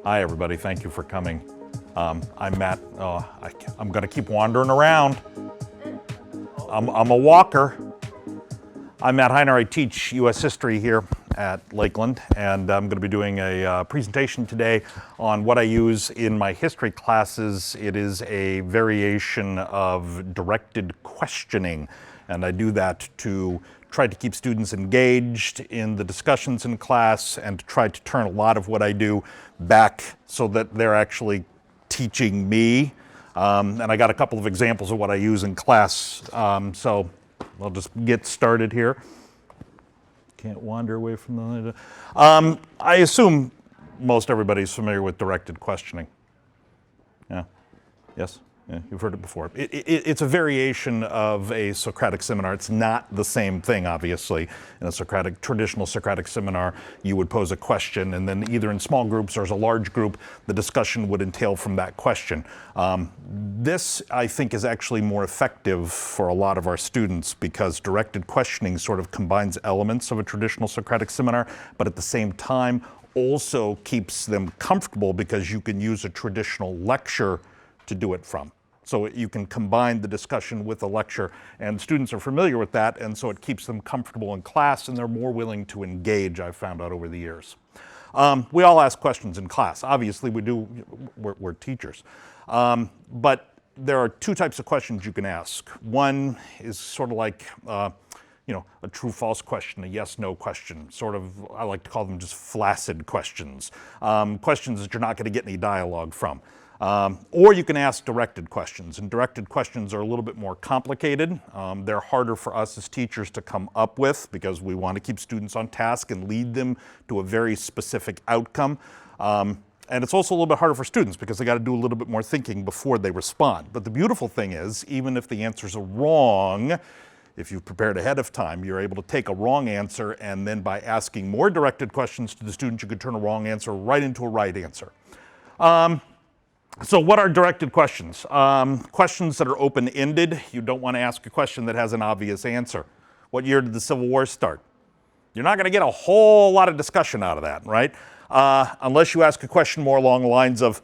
Hi, everybody. Thank you for coming. I'm Matt. I'm going to keep wandering around. I'm a walker. I'm Matt Heiner. I teach U.S. history here at Lakeland, and I'm going to be doing a presentation today on what I use in my history classes. It is a variation of directed questioning, and I do that to try to keep students engaged in the discussions in class and to try to turn a lot of what I do back so that they're actually teaching me. And I got a couple of examples of what I use in class. So I'll just get started here. Can't wander away from the... I assume most everybody's familiar with directed questioning. Yeah? Yes? Yeah, you've heard it before. It's a variation of a Socratic seminar. It's not the same thing, obviously. In a traditional Socratic seminar, you would pose a question, and then either in small groups or as a large group, the discussion would entail from that question. This, I think, is actually more effective for a lot of our students because directed questioning sort of combines elements of a traditional Socratic seminar, but at the same time also keeps them comfortable because you can use a traditional lecture to do it from. So you can combine the discussion with the lecture, and students are familiar with that, and so it keeps them comfortable in class, and they're more willing to engage, I've found out over the years. We all ask questions in class. Obviously, we do. We're teachers. But there are two types of questions you can ask. One is sort of like, a true-false question, a yes-no question. Sort of, I like to call them just flaccid questions. Questions that you're not going to get any dialogue from. Or you can ask directed questions, and directed questions are a little bit more complicated. They're harder for us as teachers to come up with because we want to keep students on task and lead them to a very specific outcome. And it's also a little bit harder for students because they got to do a little bit more thinking before they respond. But the beautiful thing is, even if the answers are wrong, if you've prepared ahead of time, you're able to take a wrong answer, and then by asking more directed questions to the student, you could turn a wrong answer right into a right answer. So what are directed questions? Questions that are open-ended. You don't want to ask a question that has an obvious answer. What year did the Civil War start? You're not going to get a whole lot of discussion out of that, right? Unless you ask a question more along the lines of,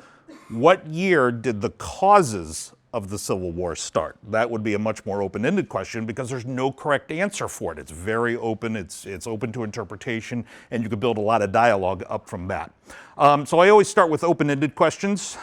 what year did the causes of the Civil War start? That would be a much more open-ended question because there's no correct answer for it. It's very open, it's open to interpretation, and you can build a lot of dialogue up from that. So I always start with open-ended questions,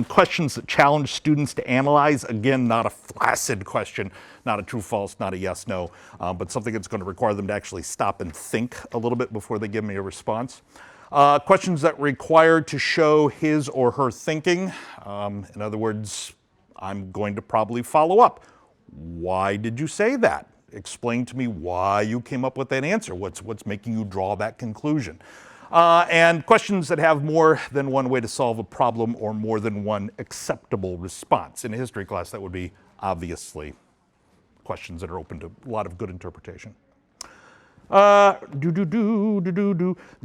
questions that challenge students to analyze. Again, not a flaccid question, not a true-false, not a yes-no, but something that's going to require them to actually stop and think a little bit before they give me a response. Questions that require to show his or her thinking. In other words, I'm going to probably follow up. Why did you say that? Explain to me why you came up with that answer. What's making you draw that conclusion? And questions that have more than one way to solve a problem or more than one acceptable response. In a history class, that would be obviously questions that are open to a lot of good interpretation. Good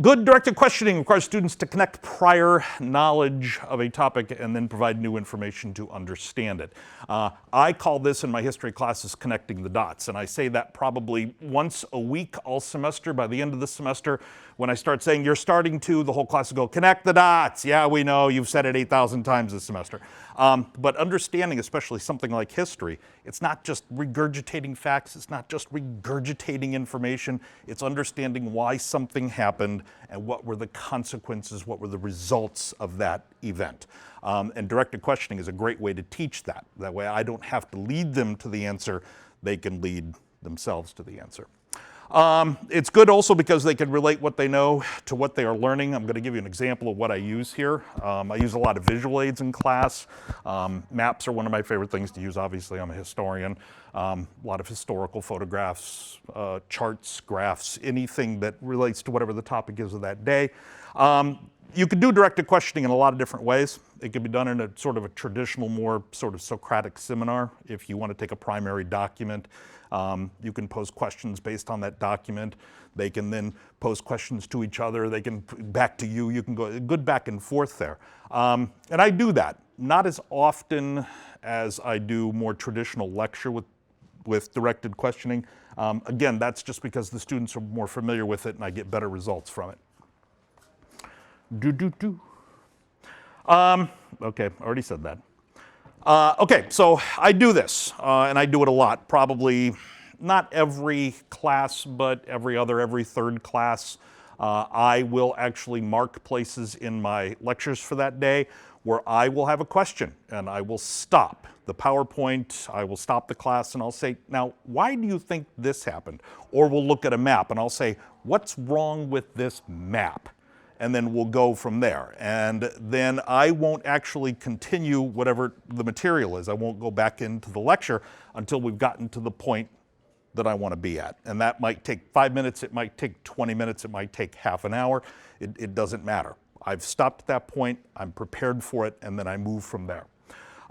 directed questioning requires students to connect prior knowledge of a topic and then provide new information to understand it. I call this in my history classes connecting the dots, and I say that probably once a week all semester. By the end of the semester, when I start saying you're starting to, the whole class will go, connect the dots. Yeah, we know, you've said it 8,000 times this semester. But understanding, especially something like history, it's not just regurgitating facts, it's not just regurgitating information, it's understanding why something happened and what were the consequences, what were the results of that event. And directed questioning is a great way to teach that. That way I don't have to lead them to the answer, they can lead themselves to the answer. It's good also because they can relate what they know to what they are learning. I'm going to give you an example of what I use here. I use a lot of visual aids in class. Maps are one of my favorite things to use. Obviously, I'm a historian. A lot of historical photographs, charts, graphs, anything that relates to whatever the topic is of that day. You can do directed questioning in a lot of different ways. It can be done in a sort of a traditional, more sort of Socratic seminar. If you want to take a primary document, you can pose questions based on that document. They can then pose questions to each other. They can back to you. You can go good back and forth there. And I do that, not as often as I do more traditional lecture with directed questioning. Again, that's just because the students are more familiar with it and I get better results from it. Okay, I already said that. Okay, so I do this, and I do it a lot. Probably not every class, but every third class. I will actually mark places in my lectures for that day where I will have a question, and I will stop the PowerPoint, I will stop the class, and I'll say, now, why do you think this happened? Or we'll look at a map, and I'll say, what's wrong with this map? And then we'll go from there. And then I won't actually continue whatever the material is. I won't go back into the lecture until we've gotten to the point that I want to be at. And that might take 5 minutes, it might take 20 minutes, it might take half an hour. It doesn't matter. I've stopped at that point, I'm prepared for it, and then I move from there.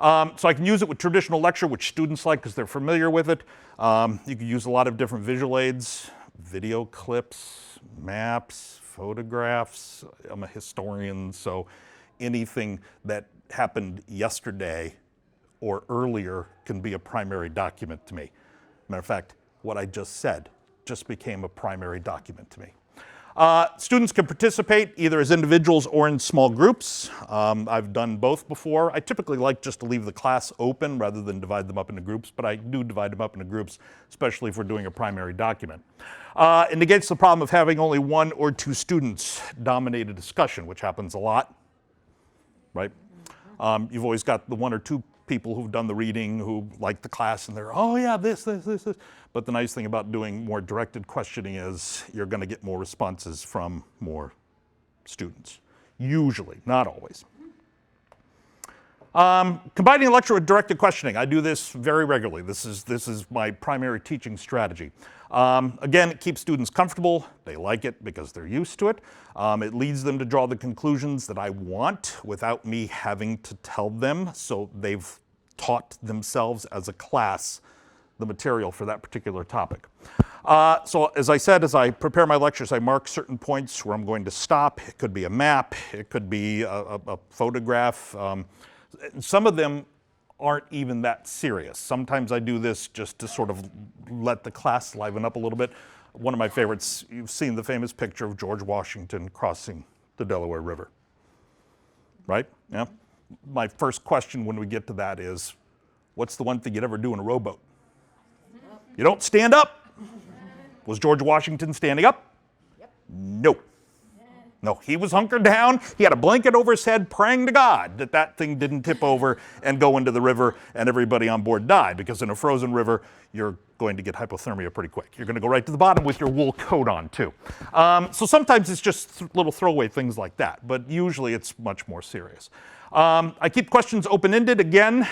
So I can use it with traditional lecture, which students like because they're familiar with it. You can use a lot of different visual aids, video clips, maps, photographs. I'm a historian, so anything that happened yesterday or earlier can be a primary document to me. Matter of fact, what I just said just became a primary document to me. Students can participate either as individuals or in small groups. I've done both before. I typically like just to leave the class open rather than divide them up into groups, but I do divide them up into groups, especially if we're doing a primary document. It negates the problem of having only one or two students dominate a discussion, which happens a lot, right? You've always got the one or two people who've done the reading who like the class and they're, oh yeah, this. But the nice thing about doing more directed questioning is you're going to get more responses from more students. Usually, not always. Combining lecture with directed questioning. I do this very regularly. This is my primary teaching strategy. Again, it keeps students comfortable. They like it because they're used to it. It leads them to draw the conclusions that I want without me having to tell them. So they've taught themselves as a class the material for that particular topic. So as I said, as I prepare my lectures, I mark certain points where I'm going to stop. It could be a map. It could be a photograph. Some of them aren't even that serious. Sometimes I do this just to sort of let the class liven up a little bit. One of my favorites, you've seen the famous picture of George Washington crossing the Delaware River, right? Yeah. My first question when we get to that is, what's the one thing you'd ever do in a rowboat? You don't stand up. Was George Washington standing up? Yep. No. No, he was hunkered down. He had a blanket over his head praying to God that that thing didn't tip over and go into the river and everybody on board died, because in a frozen river, you're going to get hypothermia pretty quick. You're going to go right to the bottom with your wool coat on too. So sometimes it's just little throwaway things like that, but usually it's much more serious. I keep questions open-ended. Again,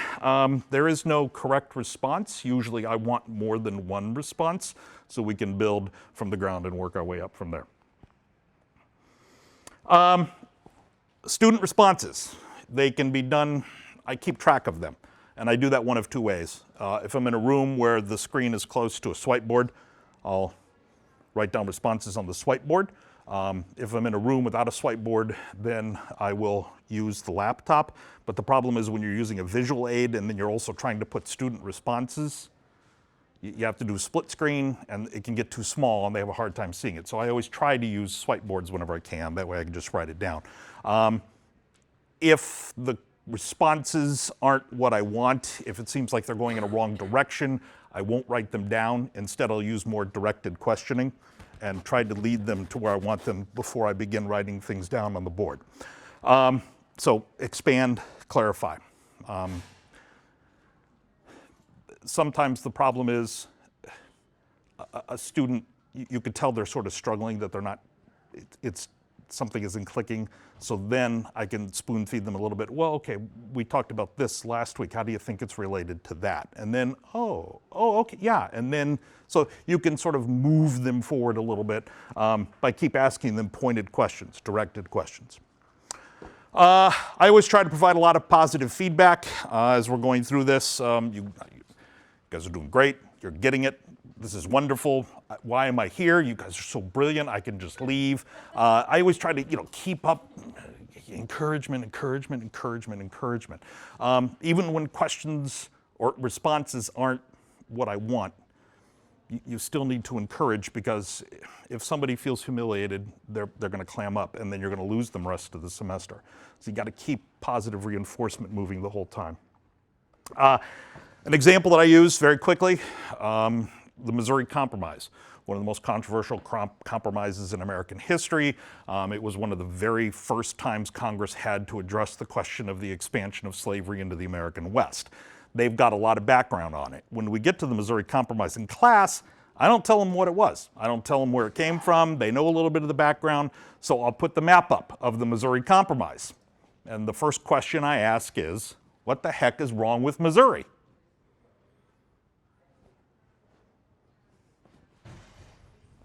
there is no correct response. Usually I want more than one response so we can build from the ground and work our way up from there. Student responses. They can be done, I keep track of them, and I do that one of two ways. If I'm in a room where the screen is close to a swipe board, I'll write down responses on the swipe board. If I'm in a room without a swipe board, then I will use the laptop. But the problem is when you're using a visual aid and then you're also trying to put student responses, you have to do split screen and it can get too small and they have a hard time seeing it. So I always try to use swipe boards whenever I can. That way I can just write it down. If the responses aren't what I want, if it seems like they're going in a wrong direction, I won't write them down. Instead, I'll use more directed questioning and try to lead them to where I want them before I begin writing things down on the board. So expand, clarify. Sometimes the problem is a student, you could tell they're sort of struggling, that they're not, something isn't clicking. So then I can spoon feed them a little bit. Well, okay, we talked about this last week. How do you think it's related to that? And then, oh, okay, yeah. And then, so you can sort of move them forward a little bit by keep asking them pointed questions, directed questions. I always try to provide a lot of positive feedback as we're going through this. You guys are doing great. You're getting it. This is wonderful. Why am I here? You guys are so brilliant. I can just leave. I always try to, keep up. Encouragement. Even when questions or responses aren't what I want, you still need to encourage, because if somebody feels humiliated, they're going to clam up, and then you're going to lose them the rest of the semester. So you got to keep positive reinforcement moving the whole time. An example that I use very quickly, the Missouri Compromise, one of the most controversial compromises in American history. It was one of the very first times Congress had to address the question of the expansion of slavery into the American West. They've got a lot of background on it. When we get to the Missouri Compromise in class, I don't tell them what it was. I don't tell them where it came from. They know a little bit of the background, so I'll put the map up of the Missouri Compromise. And the first question I ask is, what the heck is wrong with Missouri?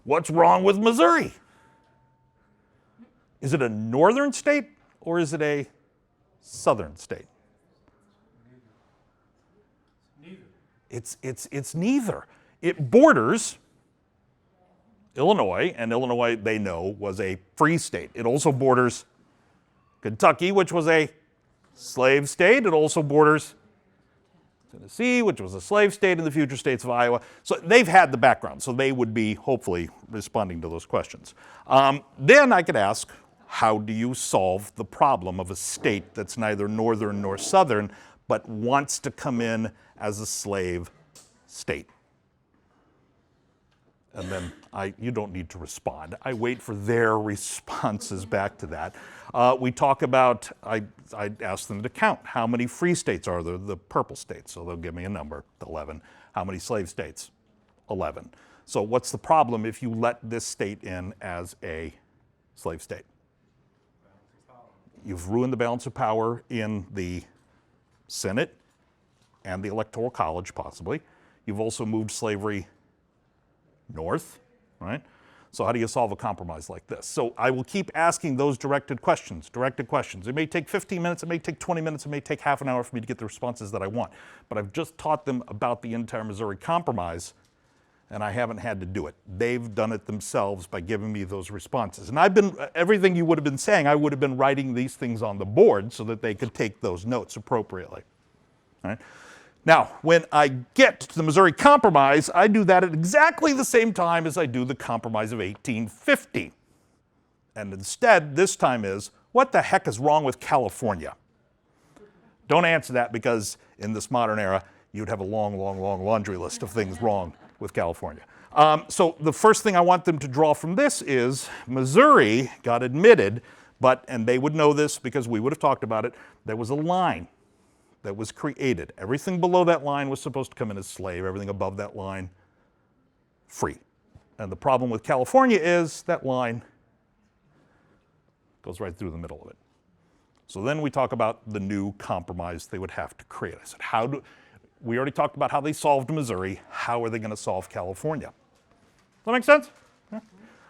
What's wrong with Missouri? Is it a northern state or is it a southern state? It's neither. It borders Illinois, and Illinois, they know, was a free state. It also borders Kentucky, which was a slave state. It also borders Tennessee, which was a slave state, in the future states of Iowa. So they've had the background, so they would be hopefully responding to those questions. Then I could ask, how do you solve the problem of a state that's neither northern nor southern, but wants to come in as a slave state? And then you don't need to respond. I wait for their responses back to that. We talk about, I ask them to count. How many free states are there? The purple states. So they'll give me a number, 11. How many slave states? 11. So what's the problem if you let this state in as a slave state? You've ruined the balance of power in the Senate and the Electoral College, possibly. You've also moved slavery north, right? So how do you solve a compromise like this? So I will keep asking those directed questions. It may take 15 minutes, it may take 20 minutes, it may take half an hour for me to get the responses that I want. But I've just taught them about the entire Missouri Compromise, and I haven't had to do it. They've done it themselves by giving me those responses. And I've been, everything you would have been saying, I would have been writing these things on the board so that they could take those notes appropriately. All right? Now, when I get to the Missouri Compromise, I do that at exactly the same time as I do the Compromise of 1850. And instead, this time is, what the heck is wrong with California? Don't answer that, because in this modern era, you'd have a long, long, long laundry list of things wrong with California. So the first thing I want them to draw from this is Missouri got admitted, and they would know this because we would have talked about it, there was a line that was created. Everything below that line was supposed to come in as slave, everything above that line, free. And the problem with California is that line goes right through the middle of it. So then we talk about the new compromise they would have to create. I said, we already talked about how they solved Missouri. How are they going to solve California? Does that make sense? Yeah.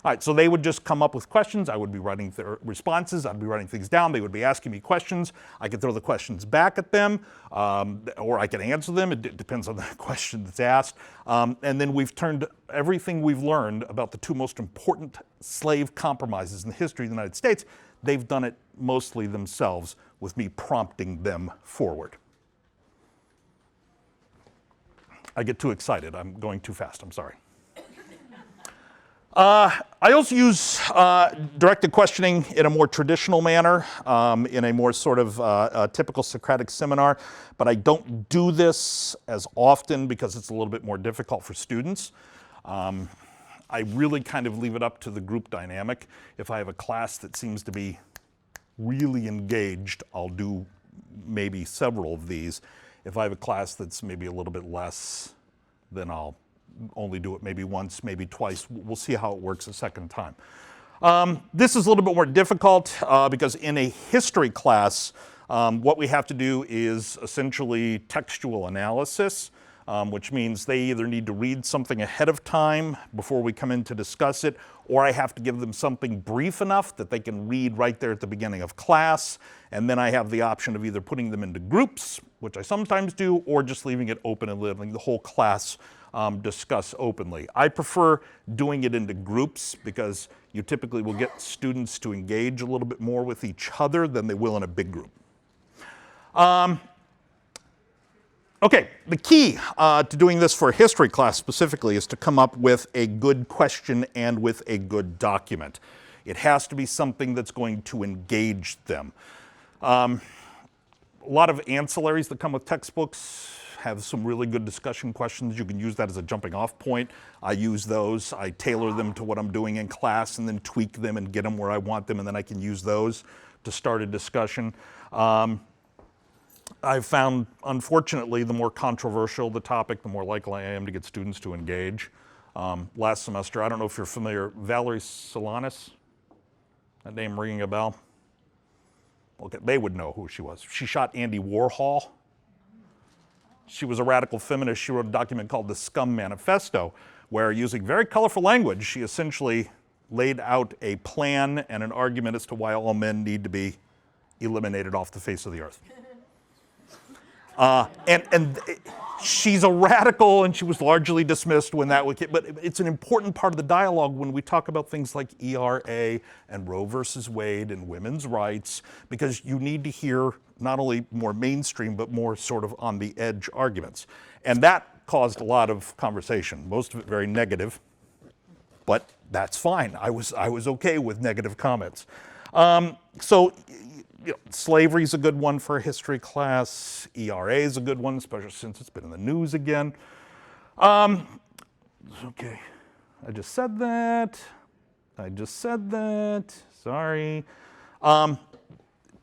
All right, so they would just come up with questions. I would be writing their responses. I'd be writing things down. They would be asking me questions. I could throw the questions back at them, or I could answer them. It depends on the question that's asked. And then we've turned everything we've learned about the two most important slave compromises in the history of the United States. They've done it mostly themselves, with me prompting them forward. I get too excited. I'm going too fast. I'm sorry. I also use directed questioning in a more traditional manner, in a more sort of typical Socratic seminar, but I don't do this as often because it's a little bit more difficult for students. I really kind of leave it up to the group dynamic. If I have a class that seems to be really engaged, I'll do maybe several of these. If I have a class that's maybe a little bit less, then I'll only do it maybe once, maybe twice. We'll see how it works a second time. This is a little bit more difficult because in a history class, what we have to do is essentially textual analysis, which means they either need to read something ahead of time before we come in to discuss it, or I have to give them something brief enough that they can read right there at the beginning of class, and then I have the option of either putting them into groups, which I sometimes do, or just leaving it open and letting the whole class discuss openly. I prefer doing it into groups because you typically will get students to engage a little bit more with each other than they will in a big group. Okay, the key to doing this for a history class specifically is to come up with a good question and with a good document. It has to be something that's going to engage them. A lot of ancillaries that come with textbooks have some really good discussion questions. You can use that as a jumping off point. I use those. I tailor them to what I'm doing in class and then tweak them and get them where I want them, and then I can use those to start a discussion. I've found, unfortunately, the more controversial the topic, the more likely I am to get students to engage. Last semester, I don't know if you're familiar, Valerie Solanas, that name ringing a bell? Okay, they would know who she was. She shot Andy Warhol. She was a radical feminist. She wrote a document called the Scum Manifesto, where using very colorful language, she essentially laid out a plan and an argument as to why all men need to be eliminated off the face of the earth. And she's a radical, and she was largely dismissed when that was, but it's an important part of the dialogue when we talk about things like ERA and Roe versus Wade and women's rights, because you need to hear not only more mainstream, but more sort of on the edge arguments. And that caused a lot of conversation, most of it very negative, but that's fine. I was okay with negative comments. So, slavery is a good one for a history class. ERA is a good one, especially since it's been in the news again. Okay, I just said that. Sorry.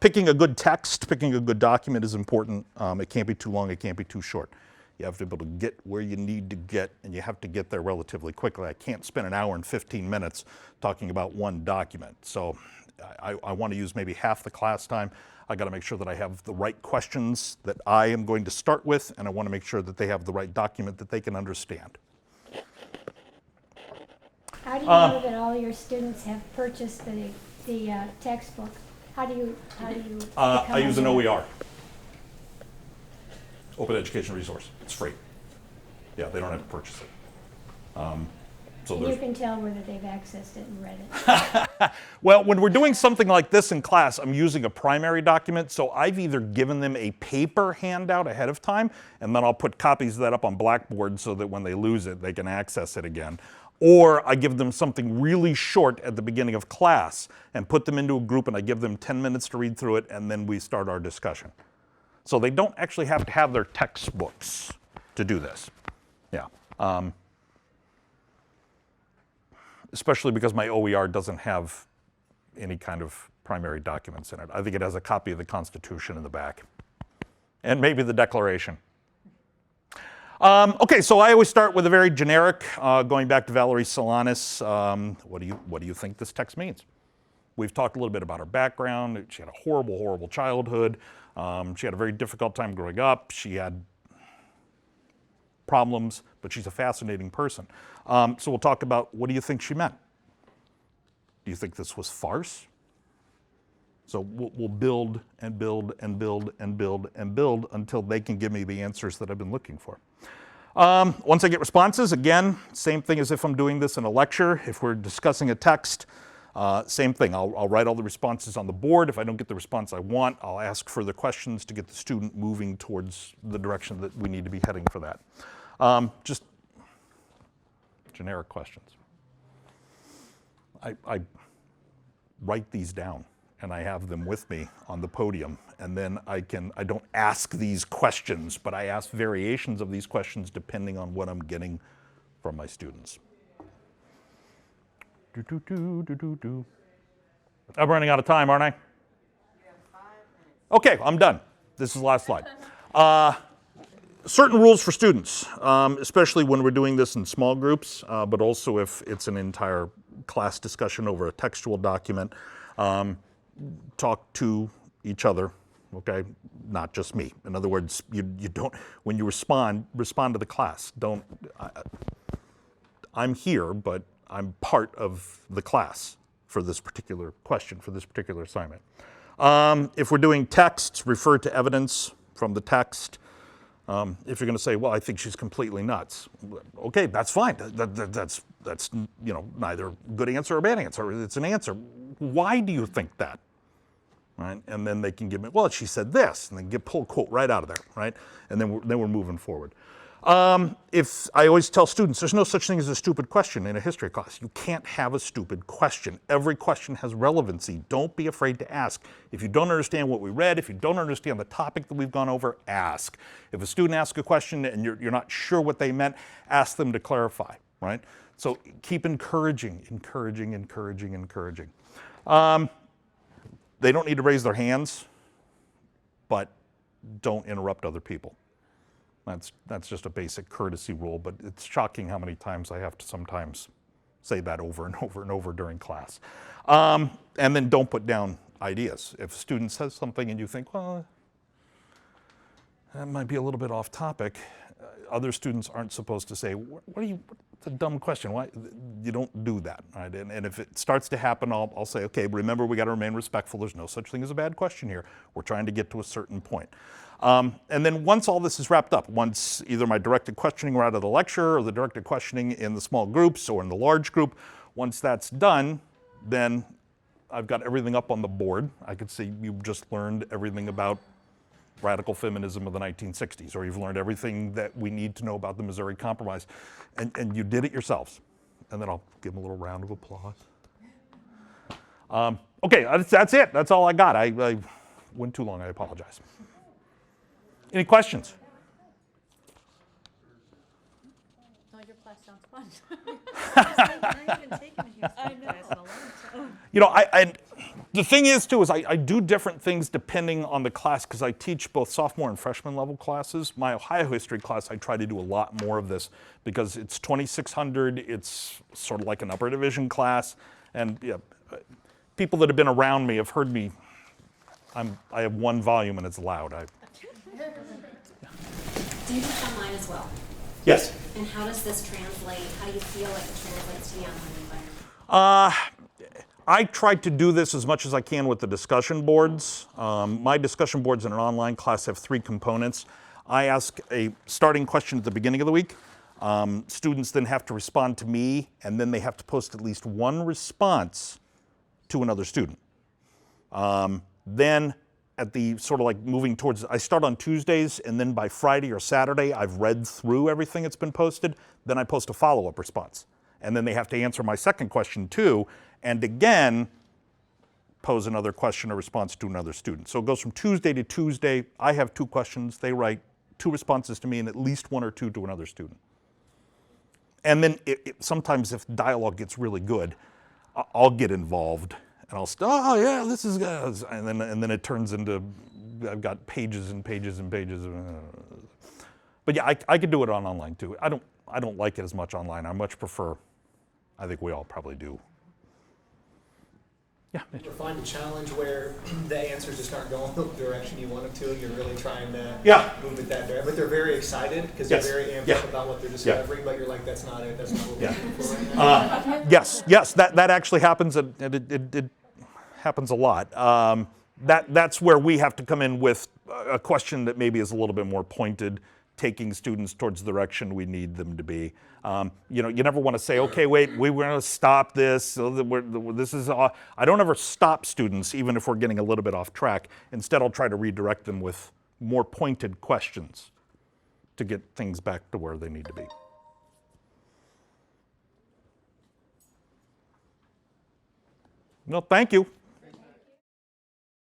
Picking a good text, picking a good document is important. It can't be too long, it can't be too short. You have to be able to get where you need to get, and you have to get there relatively quickly. I can't spend an hour and 15 minutes talking about one document. So I want to use maybe half the class time. I got to make sure that I have the right questions that I am going to start with, and I want to make sure that they have the right document that they can understand. How do you know that all your students have purchased the textbook? How do you I use an OER, Open Education Resource. It's free. Yeah, they don't have to purchase it. So you can tell whether they've accessed it and read it. Well, when we're doing something like this in class, I'm using a primary document, so I've either given them a paper handout ahead of time, and then I'll put copies of that up on Blackboard so that when they lose it, they can access it again. Or I give them something really short at the beginning of class and put them into a group, and I give them 10 minutes to read through it, and then we start our discussion. So they don't actually have to have their textbooks to do this. Yeah. Especially because my OER doesn't have any kind of primary documents in it. I think it has a copy of the Constitution in the back, and maybe the Declaration. Okay, so I always start with a very generic, going back to Valerie Solanas. What do you think this text means? We've talked a little bit about her background. She had a horrible, horrible childhood. She had a very difficult time growing up. She had problems, but she's a fascinating person. So we'll talk about, what do you think she meant? Do you think this was farce? So we'll build and build and build and build and build until they can give me the answers that I've been looking for. Once I get responses, again, same thing as if I'm doing this in a lecture. If we're discussing a text, same thing. I'll write all the responses on the board. If I don't get the response I want, I'll ask further questions to get the student moving towards the direction that we need to be heading for that. Just generic questions. I write these down, and I have them with me on the podium, and then I don't ask these questions, but I ask variations of these questions depending on what I'm getting from my students. I'm running out of time, aren't I? You have 5 minutes. Okay, I'm done. This is the last slide. Certain rules for students, especially when we're doing this in small groups, but also if it's an entire class discussion over a textual document. Talk to each other, okay? Not just me. In other words, you don't, when you respond to the class. I'm here, but I'm part of the class for this particular question, for this particular assignment. If we're doing texts, refer to evidence from the text. If you're going to say, well, I think she's completely nuts. Okay, that's fine. That's neither good answer or bad answer. It's an answer. Why do you think that? right? And then they can give me, well, she said this, and then pull a quote right out of there, right? And then we're moving forward. If I always tell students, there's no such thing as a stupid question in a history class. You can't have a stupid question. Every question has relevancy. Don't be afraid to ask. If you don't understand what we read, if you don't understand the topic that we've gone over, ask. If a student asks a question and you're not sure what they meant, ask them to clarify, right? So keep encouraging. They don't need to raise their hands, but don't interrupt other people. That's just a basic courtesy rule, but it's shocking how many times I have to sometimes say that over and over and over during class. And then don't put down ideas. If a student says something and you think, well, that might be a little bit off topic, other students aren't supposed to say, it's a dumb question. Why? You don't do that, right? And if it starts to happen, I'll say, okay, remember, we got to remain respectful. There's no such thing as a bad question here. We're trying to get to a certain point. And then once all this is wrapped up, once either my directed questioning right out of the lecture or the directed questioning in the small groups or in the large group, once that's done, then I've got everything up on the board. I could say you've just learned everything about radical feminism of the 1960s, or you've learned everything that we need to know about the Missouri Compromise, and you did it yourselves. And then I'll give them a little round of applause. Okay, that's it. That's all I got. I went too long. I apologize. Any questions? Oh, your class sounds fun. I haven't taken a history class in a long time. You know, the thing is, too, is I do different things depending on the class, because I teach both sophomore and freshman level classes. My Ohio history class, I try to do a lot more of this because it's 2,600. It's sort of like an upper division class. And yeah, people that have been around me have heard me. I have one volume and it's loud. Do you teach online as well? Yes. And how does this translate? How do you feel like it translates to the online environment? I try to do this as much as I can with the discussion boards. My discussion boards in an online class have 3 components. I ask a starting question at the beginning of the week. Students then have to respond to me, and then they have to post at least one response to another student. Then at the sort of like moving towards, I start on Tuesdays, and then by Friday or Saturday, I've read through everything that's been posted. Then I post a follow-up response. And then they have to answer my second question too, and again, pose another question or response to another student. So it goes from Tuesday to Tuesday. I have 2 questions. They write 2 responses to me and at least 1 or 2 to another student. And then sometimes if dialogue gets really good, I'll get involved. And I'll oh yeah, this is good. And then it turns into, I've got pages and pages and pages. But yeah, I could do it on online too. I don't like it as much online. I much prefer, I think we all probably do. Yeah. You ever find a challenge where the answers just aren't going the direction you want them to? You're really trying to move it that direction, but they're very excited because they're very amped up about what they're discovering. But you're like, that's not it. That's not what we're looking for right now. Yes, that actually happens, and it happens a lot. That's where we have to come in with a question that maybe is a little bit more pointed, taking students towards the direction we need them to be. You never want to say, okay, wait, we're going to stop this. So this is. I don't ever stop students, even if we're getting a little bit off track. Instead, I'll try to redirect them with more pointed questions to get things back to where they need to be. No, thank you.